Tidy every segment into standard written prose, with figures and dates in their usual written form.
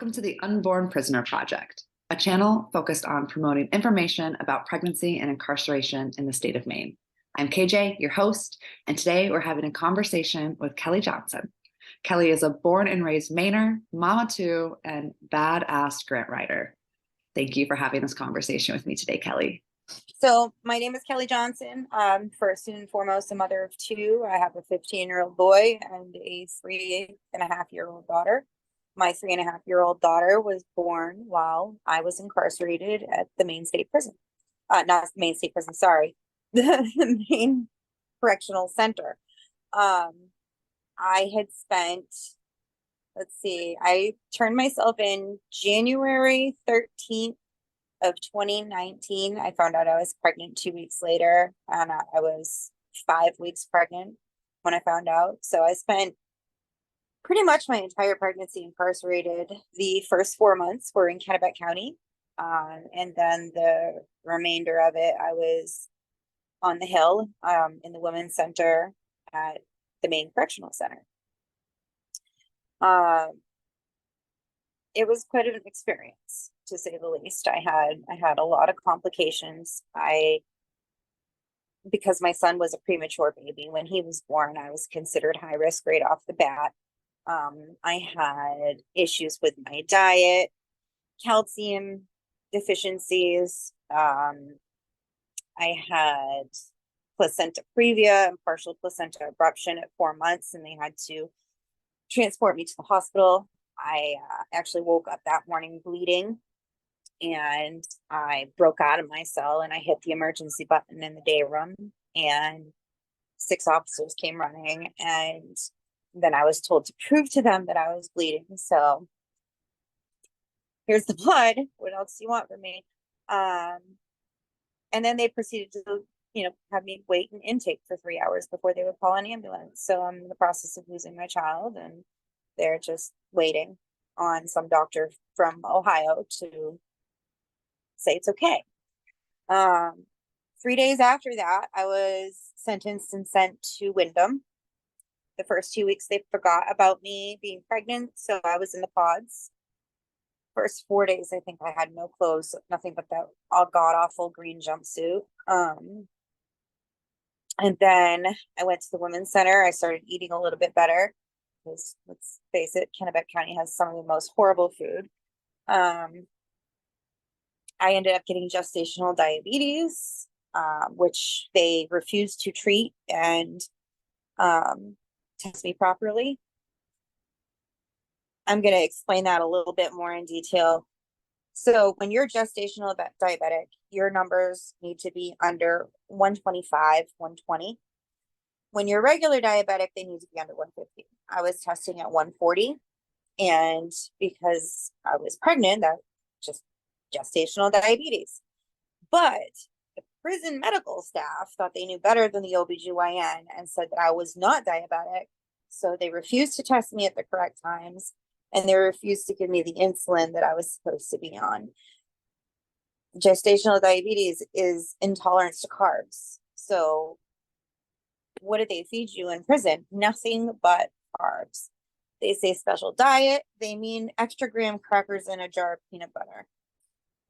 Welcome to the Unborn Prisoner Project, a channel focused on promoting information about pregnancy and incarceration in the state of Maine. I'm KJ, your host, and today we're having a conversation with Kelly Johnson. Kelly is a born and raised Mainer, mama too, and badass grant writer. Thank you for having this conversation with me today, Kelly. So my name is Kelly Johnson. First and foremost, a mother of two. I have a 15-year-old boy and a 3.5-year-old daughter. My 3.5-year-old daughter was born while I was incarcerated at the Maine State Prison. Not the Maine State Prison, sorry. The Maine Correctional Center. I had spent, I turned myself in January 13th of 2019. I found out I was pregnant 2 weeks later, and I was 5 weeks pregnant when I found out. So I spent pretty much my entire pregnancy incarcerated. The first 4 months were in Kennebec County, and then the remainder of it I was on the Hill, in the Women's Center at the Maine Correctional Center. It was quite an experience, to say the least. I had a lot of complications. Because my son was a premature baby when he was born, I was considered high risk right off the bat. I had issues with my diet, calcium deficiencies. I had placenta previa and partial placenta abruption at 4 months, and they had to transport me to the hospital. I actually woke up that morning bleeding, and I broke out of my cell and I hit the emergency button in the day room, and 6 officers came running, and then I was told to prove to them that I was bleeding. So here's the blood. What else do you want from me? And then they proceeded to, have me wait in intake for 3 hours before they would call an ambulance. So I'm in the process of losing my child, and they're just waiting on some doctor from Ohio to say it's okay. 3 days after that, I was sentenced and sent to Windham. The first 2 weeks, they forgot about me being pregnant, so I was in the pods. First 4 days, I think I had no clothes, nothing but that all god-awful green jumpsuit. And then I went to the Women's Center. I started eating a little bit better, because let's face it, Kennebec County has some of the most horrible food. I ended up getting gestational diabetes, which they refused to treat and test me properly. I'm going to explain that a little bit more in detail. So when you're gestational diabetic, your numbers need to be under 125, 120. When you're regular diabetic, they need to be under 150. I was testing at 140, and because I was pregnant, that just gestational diabetes. But the prison medical staff thought they knew better than the OBGYN and said that I was not diabetic. So they refused to test me at the correct times, and they refused to give me the insulin that I was supposed to be on. Gestational diabetes is intolerance to carbs. So what do they feed you in prison? Nothing but carbs. They say special diet, they mean extra graham crackers in a jar of peanut butter.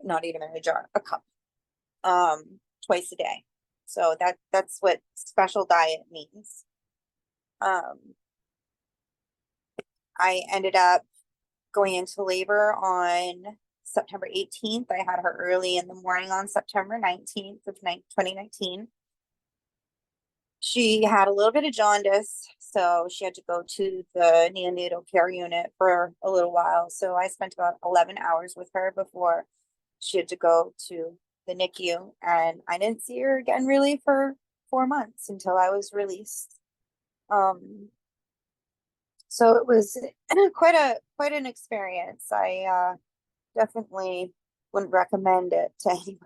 Not even in a jar, a cup, twice a day. So that's what special diet means. I ended up going into labor on September 18th. I had her early in the morning on September 19th of 2019. She had a little bit of jaundice, so she had to go to the neonatal care unit for a little while. So I spent about 11 hours with her before she had to go to the NICU, and I didn't see her again really for 4 months until I was released. So it was quite an experience. I definitely wouldn't recommend it to anybody.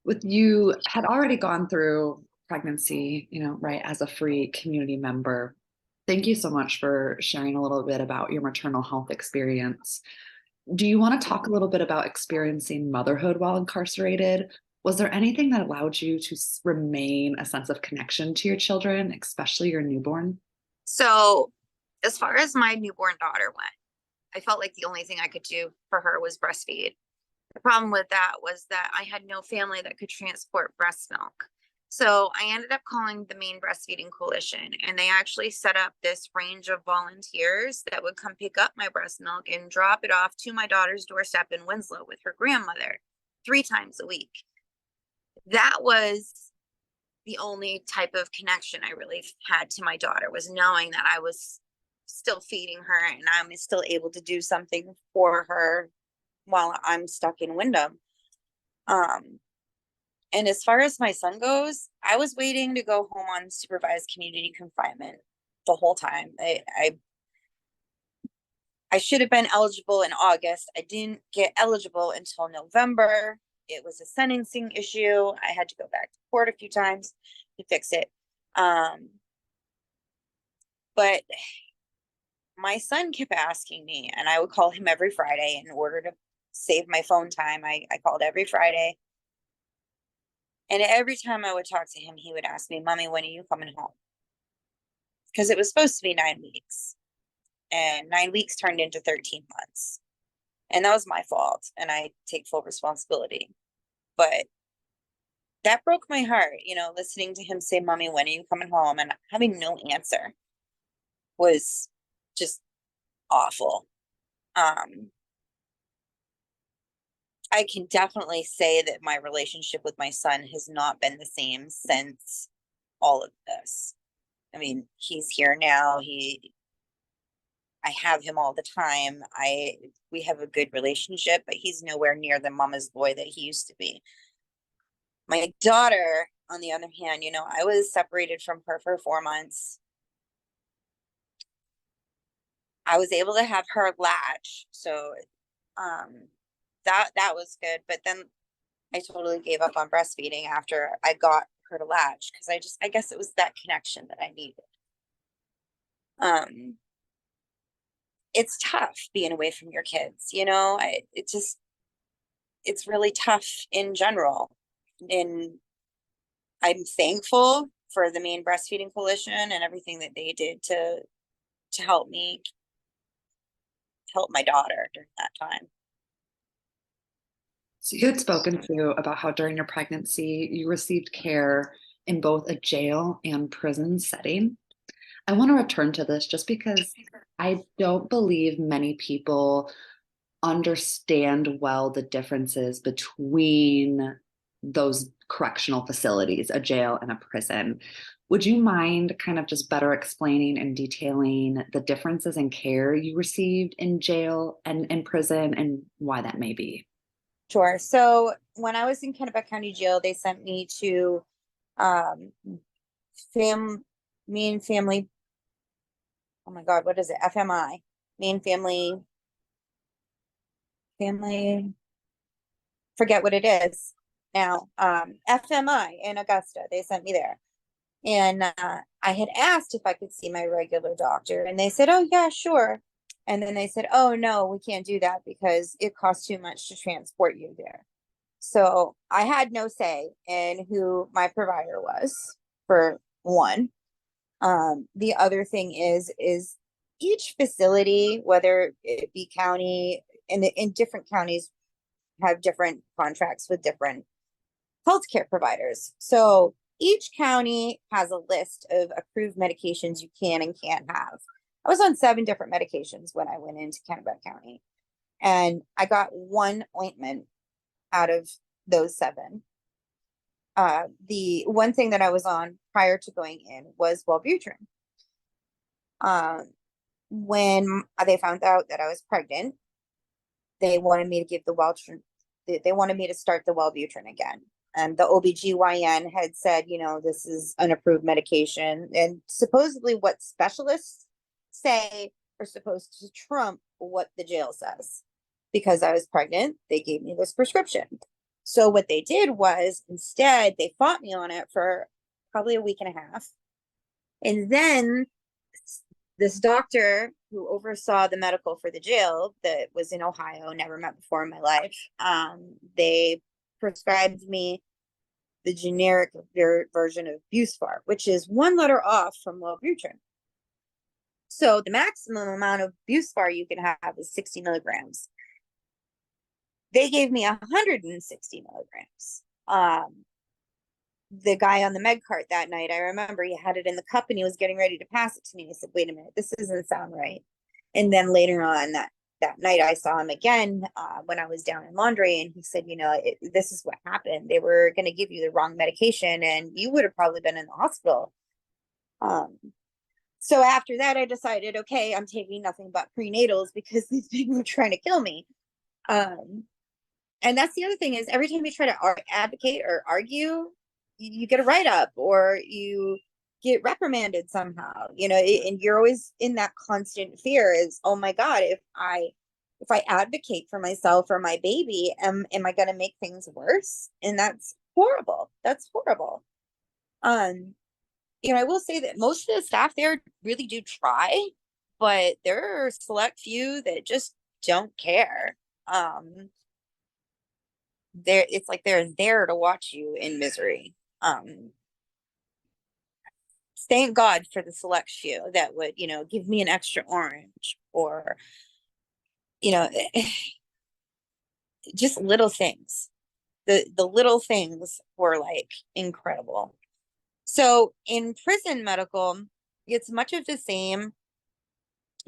With you had already gone through pregnancy, right, as a free community member. Thank you so much for sharing a little bit about your maternal health experience. Do you want to talk a little bit about experiencing motherhood while incarcerated? Was there anything that allowed you to remain a sense of connection to your children, especially your newborn? So As far as my newborn daughter went, I felt like the only thing I could do for her was breastfeed. The problem with that was that I had no family that could transport breast milk. So I ended up calling the Maine Breastfeeding Coalition, and they actually set up this range of volunteers that would come pick up my breast milk and drop it off to my daughter's doorstep in Winslow with her grandmother 3 times a week. That was the only type of connection I really had to my daughter, was knowing that I was still feeding her and I'm still able to do something for her while I'm stuck in Wyndham. And as far as my son goes, I was waiting to go home on supervised community confinement the whole time. I should have been eligible in August. I didn't get eligible until November. It was a sentencing issue. I had to go back to court a few times to fix it. But my son kept asking me, and I would call him every Friday in order to save my phone time. I called every Friday. And every time I would talk to him, he would ask me, Mommy, when are you coming home? Because it was supposed to be 9 weeks. And 9 weeks turned into 13 months. And that was my fault. And I take full responsibility. But that broke my heart, listening to him say, Mommy, when are you coming home? And having no answer was just awful. I can definitely say that my relationship with my son has not been the same since all of this. I mean, he's here now. I have him all the time. We have a good relationship, but he's nowhere near the mama's boy that he used to be. My daughter, on the other hand, I was separated from her for 4 months. I was able to have her latch, so that was good. But then I totally gave up on breastfeeding after I got her to latch, because I guess it was that connection that I needed. It's tough being away from your kids, it's really tough in general. And I'm thankful for the Maine Breastfeeding Coalition and everything that they did to help me help my daughter during that time. So you had spoken to about how during your pregnancy you received care in both a jail and prison setting. I want to return to this just because I don't believe many people understand well the differences between those correctional facilities, a jail and a prison. Would you mind kind of just better explaining and detailing the differences in care you received in jail and in prison and why that may be? Sure. So when I was in Kennebec County Jail, they sent me to um Maine Family, oh my God, what is it? FMI, Maine Family, forget what it is now. FMI in Augusta, they sent me there. And I had asked if I could see my regular doctor, and they said, oh yeah, sure. And then they said, oh no, we can't do that because it costs too much to transport you there. So I had no say in who my provider was, for one. The other thing is each facility, whether it be county, in different counties have different contracts with different healthcare providers. So each county has a list of approved medications you can and can't have. I was on 7 different medications when I went into Kennebec County, and I got one ointment out of those 7. The one thing that I was on prior to going in was Wellbutrin. When they found out that I was pregnant, they wanted me to give the Wellbutrin. They wanted me to start the Wellbutrin again. And the OBGYN had said, this is an approved medication. And supposedly what specialists say are supposed to trump what the jail says. Because I was pregnant, they gave me this prescription. So what they did was, instead, they fought me on it for probably a week and a half. And then this doctor who oversaw the medical for the jail, that was in Ohio, never met before in my life, they prescribed me the generic version of Buspar, which is 1 letter off from Wellbutrin. So the maximum amount of Buspar you can have is 60 milligrams. They gave me 160 milligrams. The guy on the med cart that night, I remember he had it in the cup and he was getting ready to pass it to me. I said, wait a minute, this doesn't sound right. And then later on that night, I saw him again when I was down in laundry, and he said, this is what happened. They were going to give you the wrong medication and you would have probably been in the hospital. So after that, I decided, okay, I'm taking nothing but prenatals because these people are trying to kill me. And that's the other thing is every time you try to advocate or argue, you get a write up or you get reprimanded somehow, and you're always in that constant fear is, oh my God, if I advocate for myself or my baby, am I going to make things worse? And that's horrible. That's horrible. I will say that most of the staff there really do try, but there are select few that just don't care. It's like they're there to watch you in misery. Thank God for the select few that would, give me an extra orange or, just little things. The little things were like incredible. So in prison medical, it's much of the same,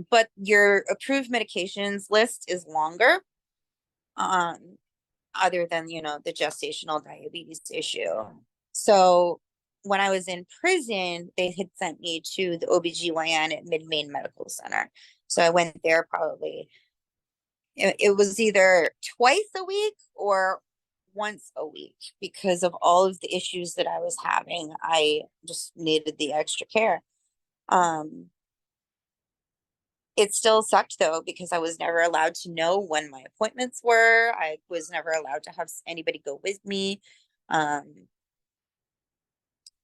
but your approved medications list is longer. Other than, the gestational diabetes issue. So when I was in prison, they had sent me to the OBGYN at Mid-Main Medical Center. So I went there probably, it was either twice a week or once a week because of all of the issues that I was having. I just needed the extra care. It still sucked though, because I was never allowed to know when my appointments were. I was never allowed to have anybody go with me.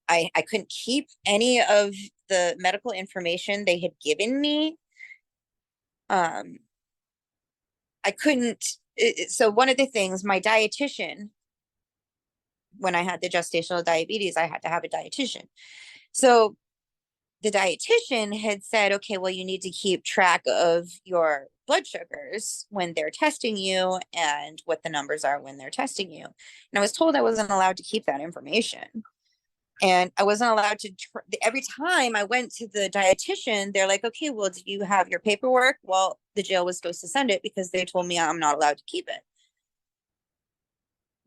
I couldn't keep any of the medical information they had given me. I couldn't. So one of the things, my dietitian, when I had the gestational diabetes, I had to have a dietitian. So the dietitian had said, okay, well, you need to keep track of your blood sugars when they're testing you and what the numbers are when they're testing you. And I was told I wasn't allowed to keep that information. And I wasn't allowed to, every time I went to the dietitian, they're like, okay, well, do you have your paperwork? Well, the jail was supposed to send it because they told me I'm not allowed to keep it.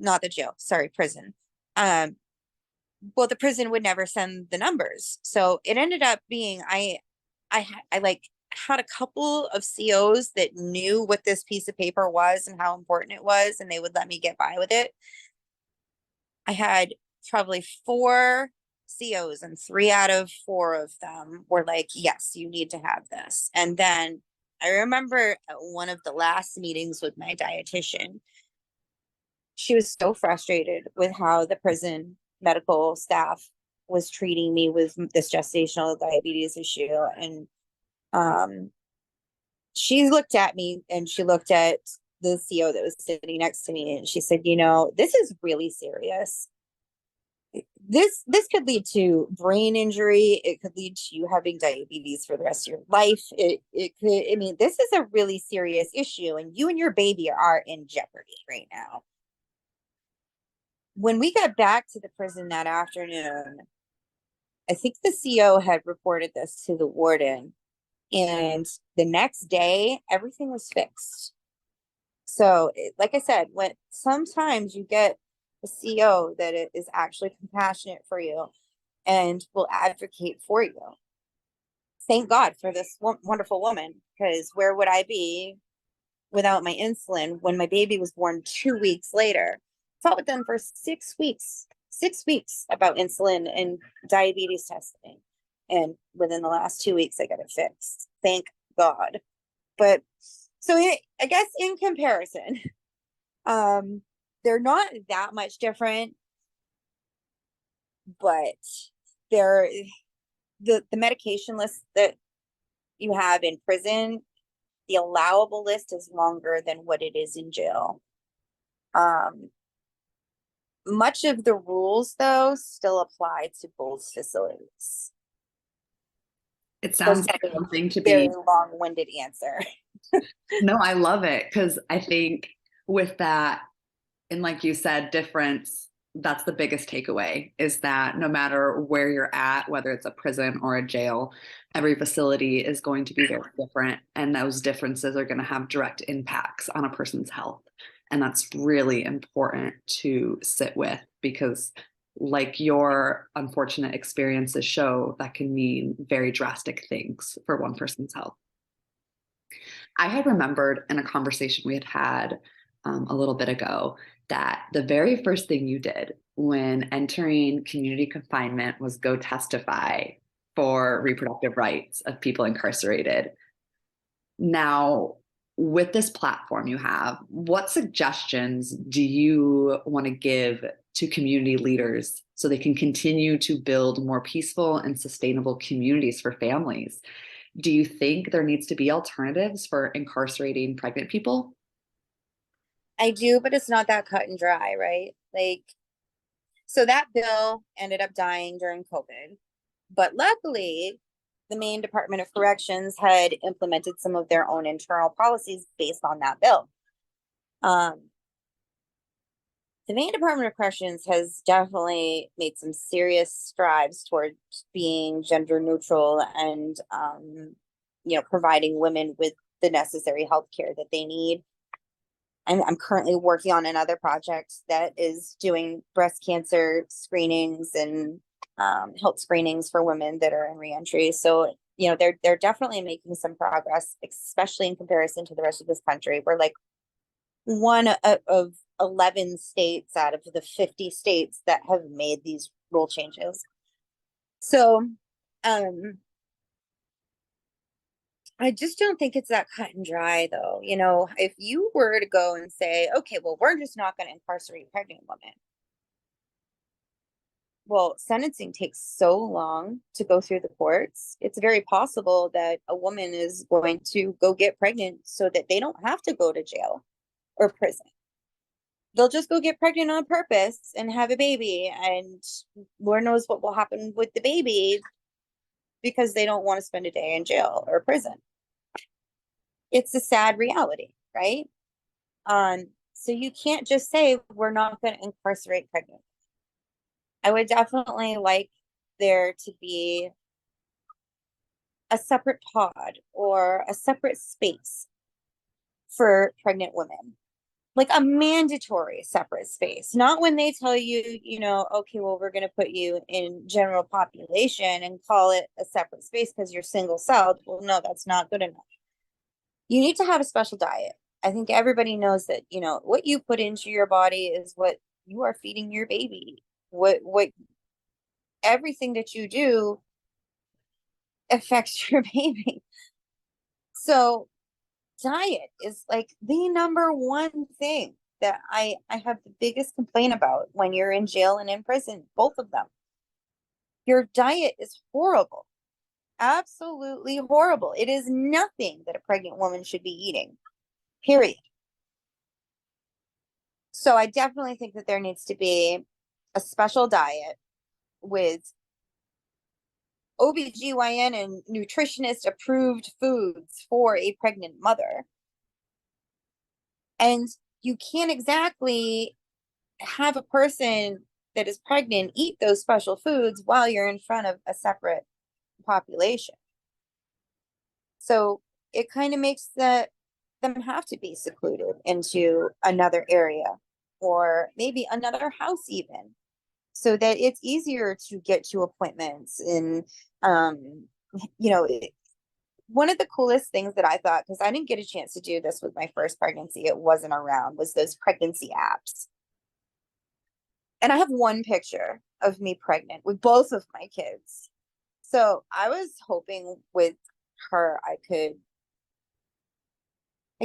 Not the jail, sorry, prison. Well, the prison would never send the numbers. So it ended up being, I like had a couple of COs that knew what this piece of paper was and how important it was, and they would let me get by with it. I had probably 4 COs, and 3 out of 4 of them were like, yes, you need to have this. And then I remember at one of the last meetings with my dietitian, she was so frustrated with how the prison medical staff was treating me with this gestational diabetes issue. And she looked at me and she looked at the CO that was sitting next to me and she said, this is really serious. This could lead to brain injury. It could lead to you having diabetes for the rest of your life. It could, I mean, this is a really serious issue and you and your baby are in jeopardy right now. When we got back to the prison that afternoon, I think the CO had reported this to the warden, and the next day, everything was fixed. So, like I said, when sometimes you get a CO that is actually compassionate for you and will advocate for you. Thank God for this wonderful woman, because where would I be without my insulin when my baby was born 2 weeks later? Fought with them for 6 weeks, 6 weeks about insulin and diabetes testing. And within the last 2 weeks, I got it fixed. Thank God. But so I guess in comparison, they're not that much different, but they're the medication list that you have in prison, the allowable list is longer than what it is in jail. Much of the rules, though, still apply to both facilities. It That was sounds kind like of something to a very be. long-winded answer. No, I love it because I think with that, and like you said, difference, that's the biggest takeaway is that no matter where you're at, whether it's a prison or a jail, every facility is going to be very different. And those differences are going to have direct impacts on a person's health. And that's really important to sit with because, like your unfortunate experiences show, that can mean very drastic things for one person's health. I had remembered in a conversation we had had a little bit ago that the very first thing you did when entering community confinement was go testify for reproductive rights of people incarcerated. Now, with this platform you have, what suggestions do you want to give to community leaders so they can continue to build more peaceful and sustainable communities for families? Do you think there needs to be alternatives for incarcerating pregnant people? I do, but it's not that cut and dry, right? Like, so that bill ended up dying during COVID, but luckily, the Maine Department of Corrections had implemented some of their own internal policies based on that bill. Um, the Maine Department of Corrections has definitely made some serious strides towards being gender neutral and, providing women with the necessary health care that they need. I'm currently working on another project that is doing breast cancer screenings and health screenings for women that are in reentry. So, they're definitely making some progress, especially in comparison to the rest of this country. We're like one of 11 states out of the 50 states that have made these rule changes. So, um, I just don't think it's that cut and dry, though. If you were to go and say, okay, well, we're just not going to incarcerate pregnant women. Well, sentencing takes so long to go through the courts. It's very possible that a woman is going to go get pregnant so that they don't have to go to jail or prison. They'll just go get pregnant on purpose and have a baby, and Lord knows what will happen with the baby because they don't want to spend a day in jail or prison. It's a sad reality, right? So you can't just say we're not going to incarcerate pregnant. I would definitely like there to be a separate pod or a separate space for pregnant women, like a mandatory separate space, not when they tell you, okay, well, we're going to put you in general population and call it a separate space because you're single celled. Well, no, that's not good enough. You need to have a special diet. I think everybody knows that, what you put into your body is what you are feeding your baby. What everything that you do affects your baby. So diet is like the number one thing that I have the biggest complaint about when you're in jail and in prison, both of them. Your diet is horrible. Absolutely horrible. It is nothing that a pregnant woman should be eating. Period. So I definitely think that there needs to be a special diet with OBGYN and nutritionist approved foods for a pregnant mother. And you can't exactly have a person that is pregnant eat those special foods while you're in front of a separate population. So it kind of makes them have to be secluded into another area or maybe another house even, so that it's easier to get to appointments. And you know one of the coolest things that I thought, because I didn't get a chance to do this with my first pregnancy, it wasn't around, was those pregnancy apps. And I have one picture of me pregnant with both of my kids. So I was hoping with her I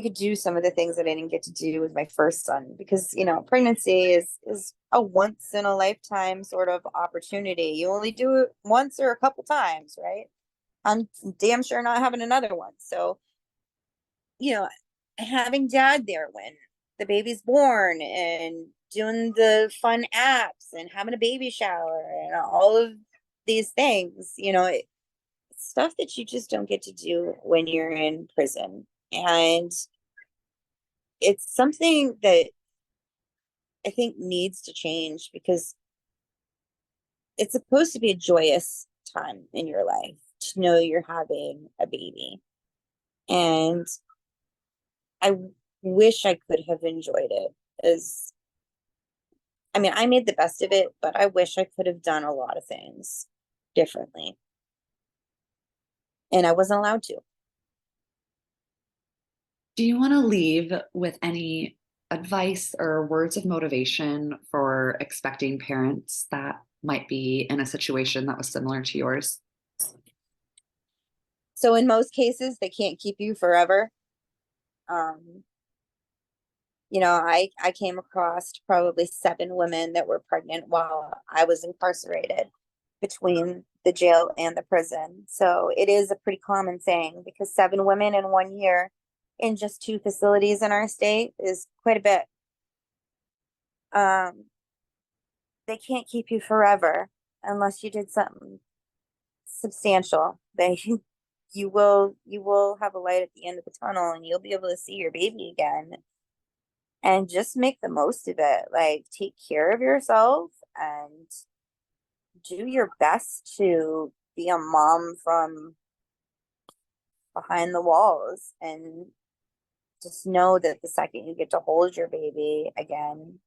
could do some of the things that I didn't get to do with my first son, because pregnancy is a once in a lifetime sort of opportunity. You only do it once or a couple times, right? I'm damn sure not having another one. So, having dad there when the baby's born and doing the fun apps and having a baby shower and all of these things, it's stuff that you just don't get to do when you're in prison. And it's something that I think needs to change because it's supposed to be a joyous time in your life to know you're having a baby. And I wish I could have enjoyed it as, I mean, I made the best of it, but I wish I could have done a lot of things differently. And I wasn't allowed to. Do you want to leave with any advice or words of motivation for expecting parents that might be in a situation that was similar to yours? So in most cases, they can't keep you forever. Um, I came across probably 7 women that were pregnant while I was incarcerated between the jail and the prison. So it is a pretty common thing because 7 women in 1 year in just 2 facilities in our state is quite a bit. They can't keep you forever unless you did something substantial. You will have a light at the end of the tunnel and you'll be able to see your baby again, and just make the most of it. Like, take care of yourself and do your best to be a mom from behind the walls, and just know that the second you get to hold your baby again,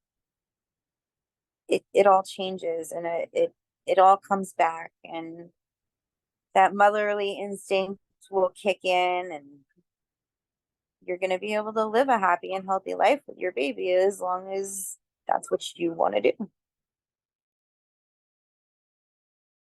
it all changes, and it all comes back, and that motherly instinct will kick in, and you're going to be able to live a happy and healthy life with your baby as long as that's what you want to do.